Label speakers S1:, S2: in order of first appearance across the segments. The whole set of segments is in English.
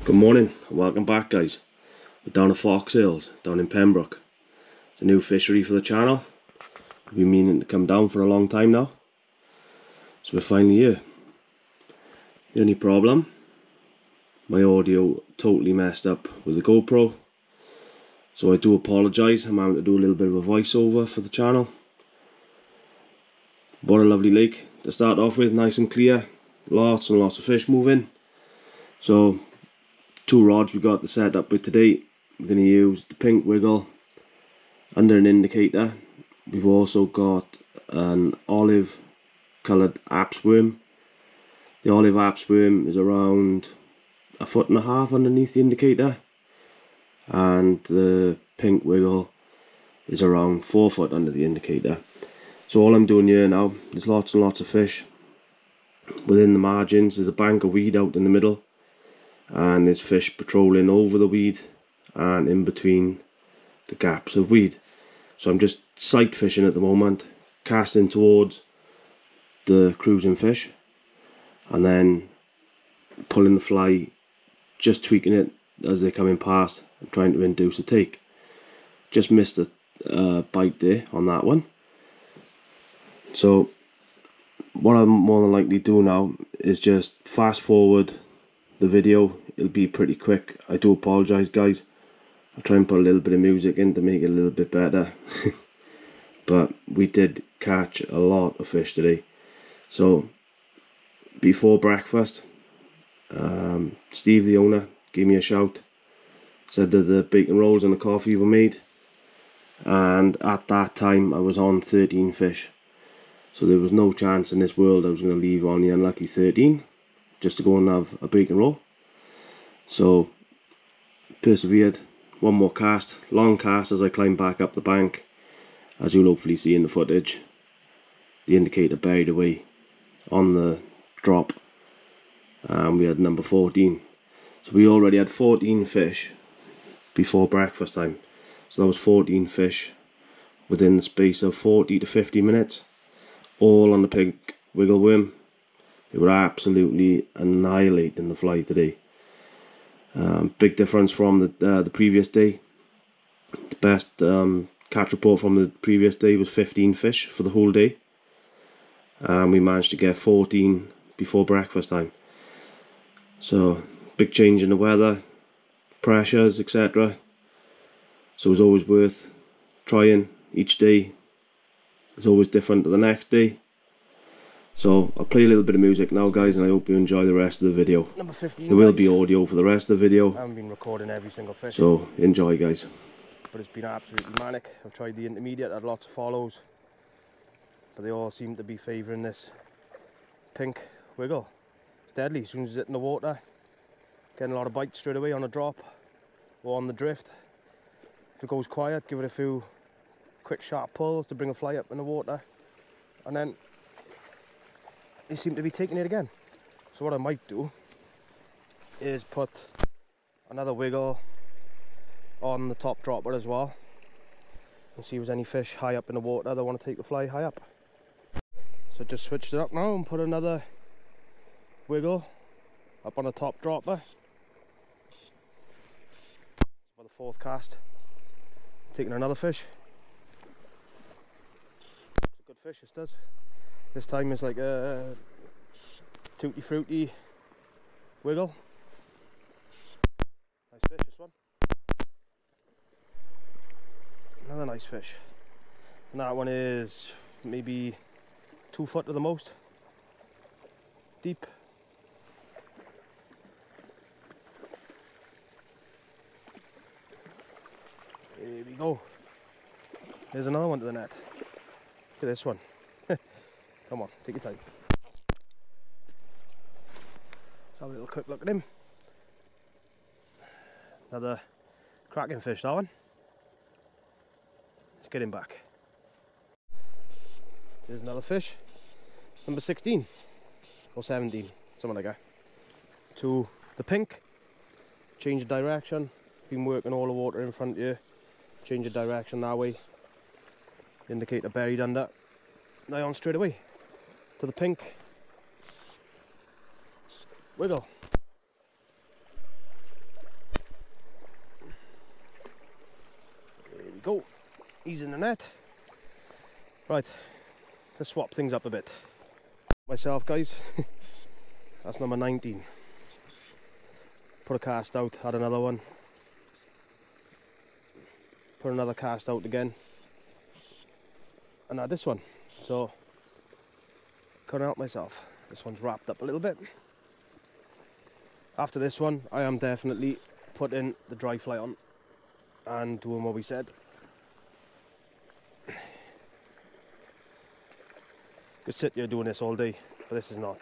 S1: Good morning and welcome back, guys. We're down at FOXHILL down in Pembroke. It's a new fishery for the channel. We've been meaning to come down for a long time now, so we're finally here. The only problem, my audio totally messed up with the GoPro, so I do apologise. I'm having to do a little bit of a voiceover for the channel. What a lovely lake to start off with, nice and clear, lots and lots of fish moving. So two rods we got to set up with today. We're going to use the pink wiggle under an indicator. We've also got an olive coloured apse worm. The olive apse worm is around 1.5 foot underneath the indicator, and the pink wiggle is around 4 foot under the indicator. So all I'm doing here now, there's lots and lots of fish within the margins. There's a bank of weed out in the middle, and there's fish patrolling over the weed and in between the gaps of weed. So I'm just sight fishing at the moment, casting towards the cruising fish and then pulling the fly, just tweaking it as they're coming past and trying to induce a take. Just missed a bite there on that one. So what I'll more than likely do now is just fast forward the video. It'll be pretty quick. I do apologise, guys. I'll try and put a little bit of music in to make it a little bit better. But we did catch a lot of fish today. So before breakfast, Steve, the owner, gave me a shout, said that the bacon rolls and the coffee were made, and at that time I was on 13 fish. So there was no chance in this world I was going to leave on the unlucky 13 just to go and have a bacon roll. So persevered, one more cast, long cast as I climbed back up the bank. As you'll hopefully see in the footage, the indicator buried away on the drop, and we had number 14. So we already had 14 fish before breakfast time. So that was 14 fish within the space of 40 to 50 minutes, all on the pink wiggle worm. They were absolutely annihilating the fly today. Big difference from the previous day. The best catch report from the previous day was 15 fish for the whole day, and we managed to get 14 before breakfast time. So big change in the weather, pressures, etc. So it's always worth trying. Each day is always different to the next day. So I'll play a little bit of music now, guys, and I hope you enjoy the rest of the video.
S2: Number 15,
S1: there will be audio for the rest of the video.
S2: I haven't been recording every single fish,
S1: so enjoy, guys.
S2: But it's been absolutely manic. I've tried the intermediate, had lots of follows, but they all seem to be favouring this pink wiggle. It's deadly as soon as it's in the water. Getting a lot of bites straight away on a drop or on the drift. If it goes quiet, give it a few quick sharp pulls to bring a fly up in the water, and then they seem to be taking it again. So what I might do is put another wiggle on the top dropper as well, and see if there's any fish high up in the water that want to take the fly high up. So just switched it up now and put another wiggle up on the top dropper. For the fourth cast, taking another fish. It's a good fish, this does. This time it's like a tutti fruity wiggle. Nice fish, this one. Another nice fish. And that one is maybe 2 foot at the most. Deep. There we go. There's another one to the net. Look at this one. Come on, take your time. Let's have a little quick look at him. Another cracking fish, that one. Let's get him back. There's another fish. Number 16 or 17, something like that. To the pink. Change the direction. Been working all the water in front here. Change the direction that way. Indicator buried under. Now on straight away to the pink wiggle. go. He's in the net. Right, let's swap things up a bit. Myself, guys. That's number 19. Put a cast out, had another one. Put another cast out again. And had this one. So, couldn't help myself. This one's wrapped up a little bit. After this one, I am definitely putting the dry fly on and doing what we said. Could sit here doing this all day, but this is not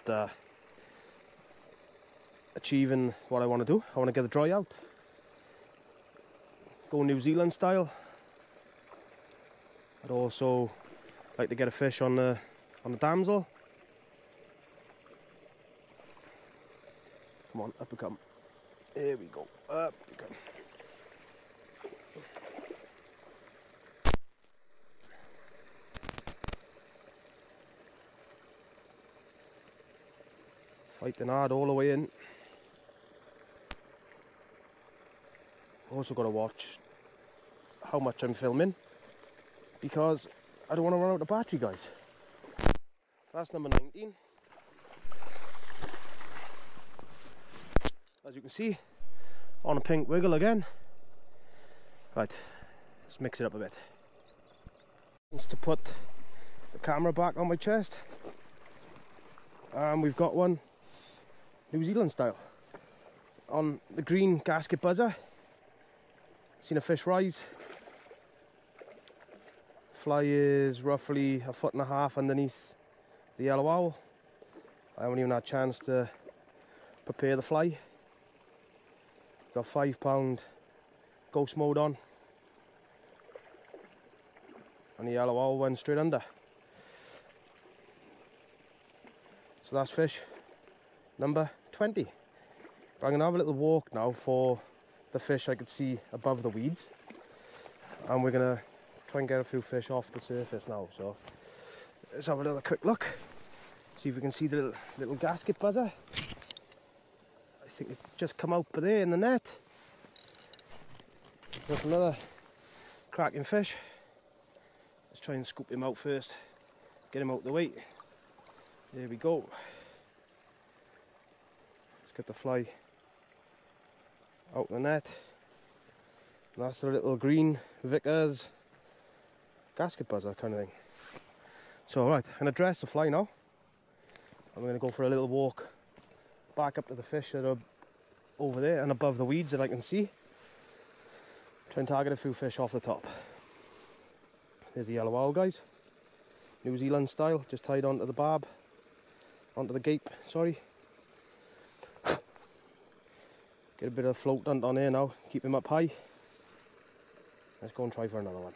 S2: achieving what I want to do. I want to get the dry out. Go New Zealand style. I'd also like to get a fish on the damsel. Come on, up we come. Here we go. Up we come. Fighting hard all the way in. Also got to watch how much I'm filming, because I don't want to run out of battery, guys. That's number 19. As you can see, on a pink wiggle again. Right, let's mix it up a bit. Just to put the camera back on my chest. And we've got one New Zealand style on the green gasket buzzer. Seen a fish rise. Fly is roughly 1.5 foot underneath the yellow owl. I haven't even had a chance to prepare the fly. Got 5 pound ghost mode on, and the yellow owl went straight under. So that's fish number 20. But I'm going to have a little walk now for the fish I could see above the weeds, and we're going to try and get a few fish off the surface now. So let's have another quick look, see if we can see the little gasket buzzer. I think it's just come out there in the net. Got another cracking fish. Let's try and scoop him out first, get him out the way. There we go. Let's get the fly out the net. And that's the little green Vickers gasket buzzer kind of thing. So right, I'm going to dress the fly now. I'm going to go for a little walk back up to the fish that are over there and above the weeds that I can see. Try and target a few fish off the top. There's the yellow owl, guys. New Zealand style, just tied onto the barb, onto the gape, sorry. Get a bit of float on here now, keep him up high. Let's go and try for another one.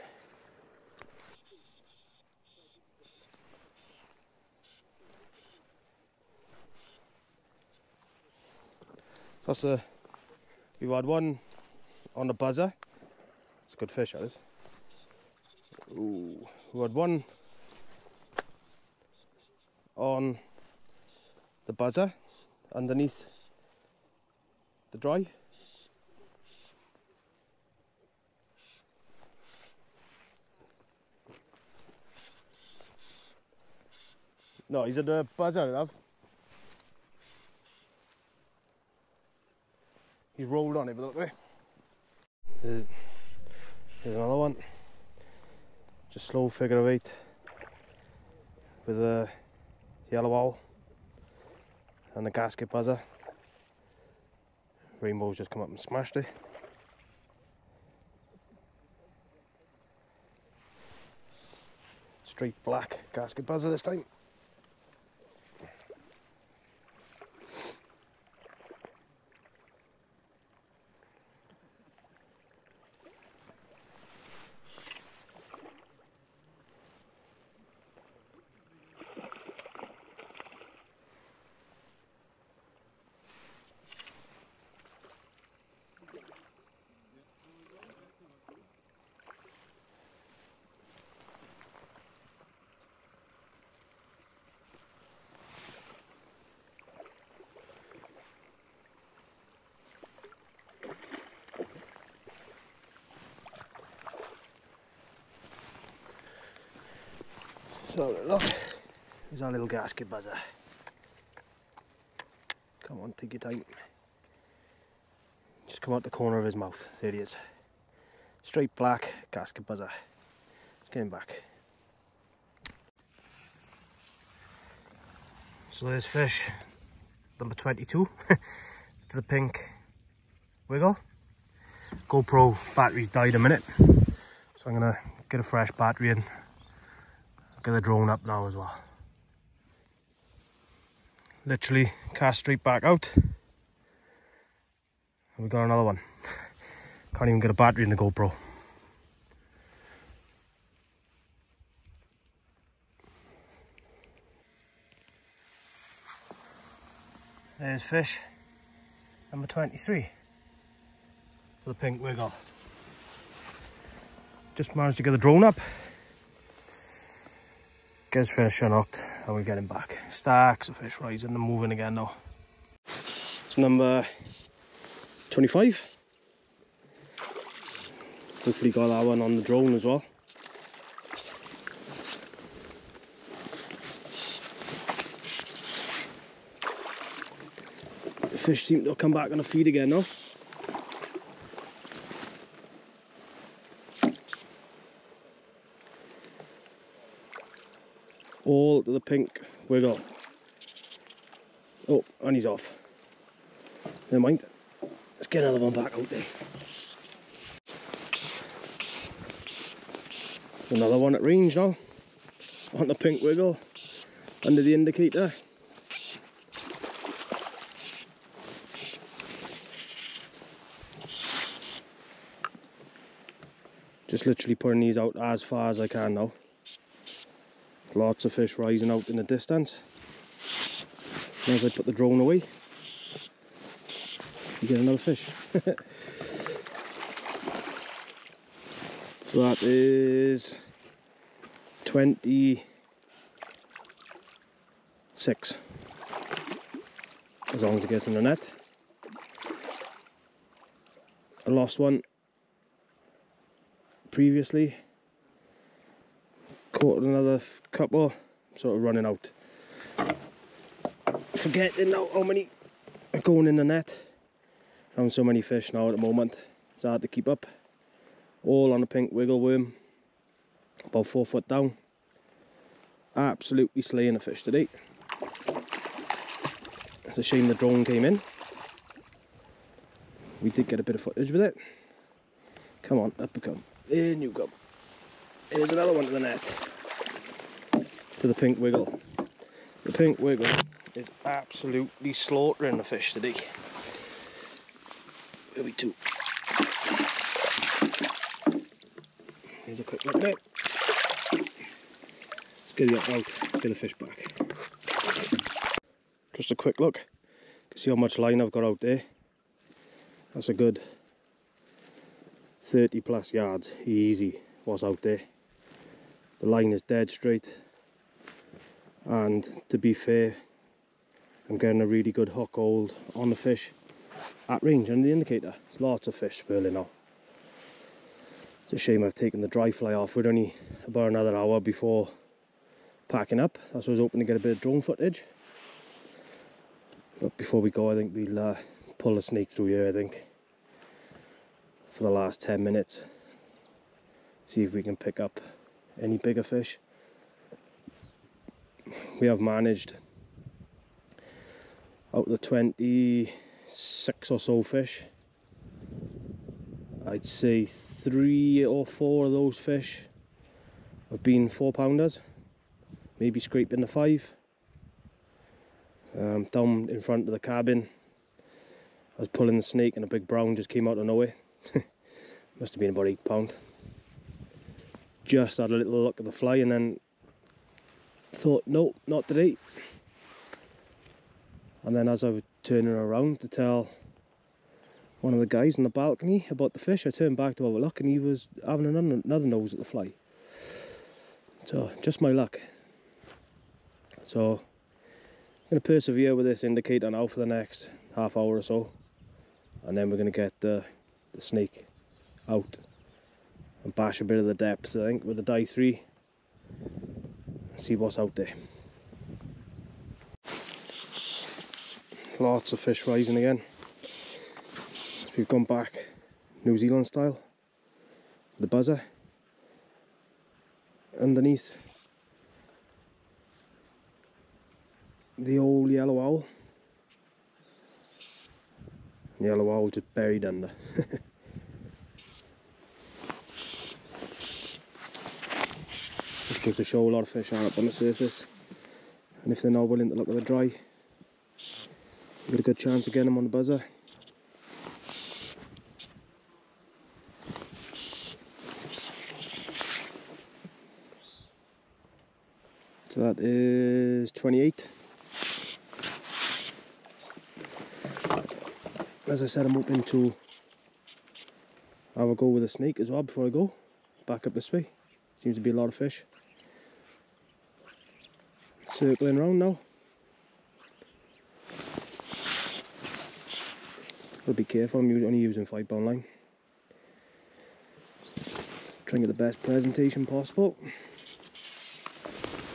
S2: So we've had one on the buzzer. It's a good fish, that is. Ooh, we had one on the buzzer underneath the dry. No, he's at the buzzer, love. He's rolled on it, but look there. Here's another one. Just slow figure of 8 with a yellow owl and a gasket buzzer. Rainbow's just come up and smashed it. Straight black gasket buzzer this time. So look, there's our little gasket buzzer. Come on, take your time. Just come out the corner of his mouth. There he is. Straight black gasket buzzer. Let's get him back. So there's fish number 22 to the pink wiggle. GoPro battery's died a minute, so I'm gonna get a fresh battery in. Get the drone up now as well. Literally cast straight back out. And we got another one. Can't even get a battery in the GoPro. There's fish number 23 to the pink wiggle. Just managed to get the drone up. Gets fish unhooked and we get him back. Stacks of fish rising and moving again now. It's number 25. Hopefully got that one on the drone as well. The fish seem to come back on a feed again now. All to the pink wiggle. Oh, and he's off. Never mind. Let's get another one back out there. Another one at range now. On the pink wiggle. Under the indicator. Just literally putting these out as far as I can now. Lots of fish rising out in the distance. And as I put the drone away, you get another fish. So that is 26. As long as it gets in the net. I lost one previously. Caught another couple, sort of running out. Forgetting now how many are going in the net. Having so many fish now at the moment, it's hard to keep up. All on a pink wiggle worm, about 4 foot down. Absolutely slaying a fish today. It's a shame the drone came in. We did get a bit of footage with it. Come on, up you come. In you go. Here's another one to the net. To the pink wiggle. The pink wiggle is absolutely slaughtering the fish today. Where are we to? Here's a quick look at it. Let's get it out, get the fish back. Just a quick look. You can see how much line I've got out there. That's a good 30 plus yards, easy, was out there. The line is dead straight, and to be fair, I'm getting a really good hook hold on the fish at range under the indicator. There's lots of fish swirling now. It's a shame I've taken the dry fly off. We're only about another hour before packing up. That's why I was hoping to get a bit of drone footage. But before we go, I think we'll pull the snake through here, I think, for the last 10 minutes. See if we can pick up any bigger fish. We have managed, out of the 26 or so fish, I'd say 3 or 4 of those fish have been 4-pounders, maybe scraping the 5. Down in front of the cabin, I was pulling the snake and a big brown just came out of nowhere. Must have been about 8 pound. Just had a little look at the fly and then thought, no, not today. And then as I was turning around to tell one of the guys on the balcony about the fish, I turned back to have a look and he was having another nose at the fly. So just my luck. So I'm going to persevere with this indicator now for the next half hour or so, and then we're going to get the snake out and bash a bit of the depth, I think, with the die 3. see what's out there. Lots of fish rising again. We've gone back New Zealand style. The buzzer underneath the old yellow owl. The yellow owl just buried under. Just goes to show a lot of fish are up on the surface, and if they're not willing to look at the dry, you've got a good chance of getting them on the buzzer. So that is 28. As I said, I'm hoping to have a go with a snake as well before I go back up this way. Seems to be a lot of fish circling around now. Gotta be careful, I'm only using 5-pound line. Trying to get the best presentation possible.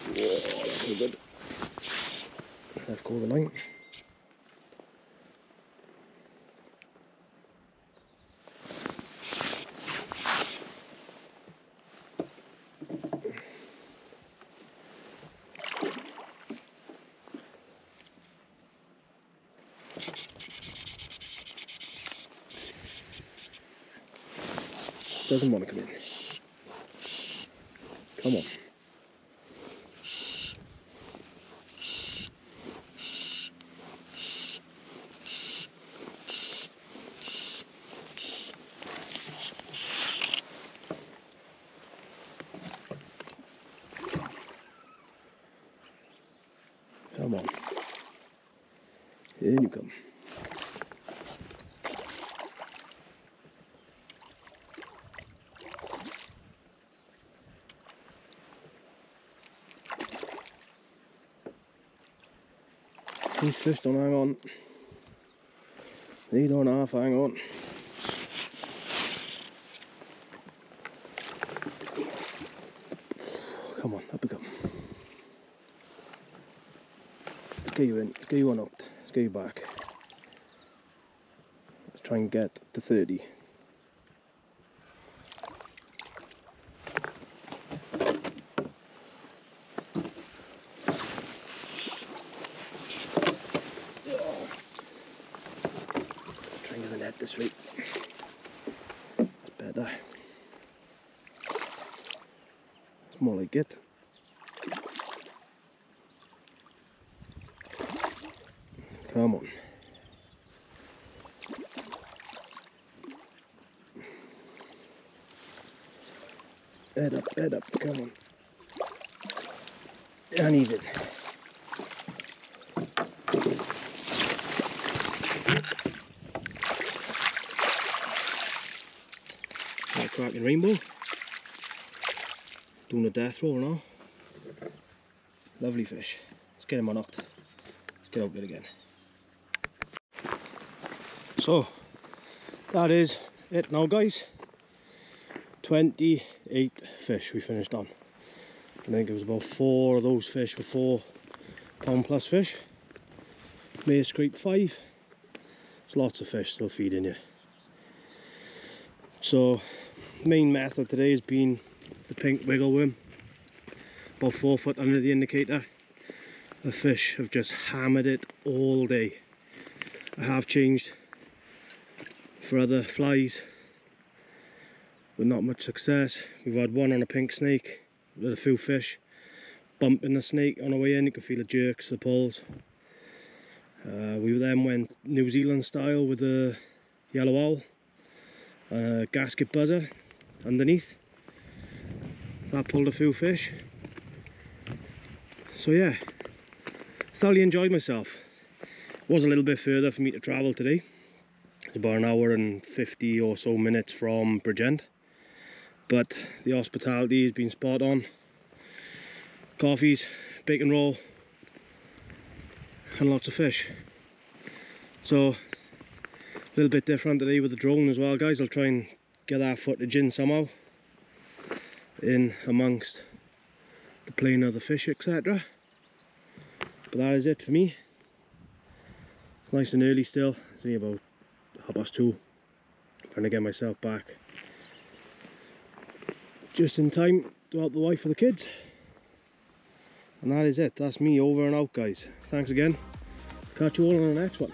S2: Whoa, that's no good. Left go of the line. Doesn't want to come in. Come on. Come on. In you come. These fish don't hang on. They don't half hang on. Come on, up we come. Let's get you in, let's get you unhooked, let's get you back. Let's try and get to 30. This way. That's better. It's more like it. Come on. Head up, come on. And he's in. Cracking rainbow. Doing a death roll now. Lovely fish. Let's get him unhooked. Let's get out there again. So that is it now, guys. 28 fish we finished on. I think it was about 4 of those fish were 4-pound plus fish. May have scraped 5. There's lots of fish still feeding you. So main method today has been the pink wiggle worm, about 4 foot under the indicator. The fish have just hammered it all day. I have changed for other flies, but not much success. We've had one on a pink snake with a few fish bumping the snake on the way in. You can feel the jerks, the pulls. We then went New Zealand style with the yellow owl, gasket buzzer underneath. That pulled a few fish. So yeah, thoroughly enjoyed myself. It was a little bit further for me to travel today. It's about an hour and 50 or so minutes from Bridgend, but the hospitality has been spot on. Coffees, bacon roll, and lots of fish. So a little bit different today with the drone as well, guys. I'll try and get that footage in somehow, in amongst the playing of the fish, etc. But that is it for me. It's nice and early still. It's only about 2:30. I'm trying to get myself back just in time to help the wife for the kids. And that is it. That's me over and out, guys. Thanks again. Catch you all on the next one.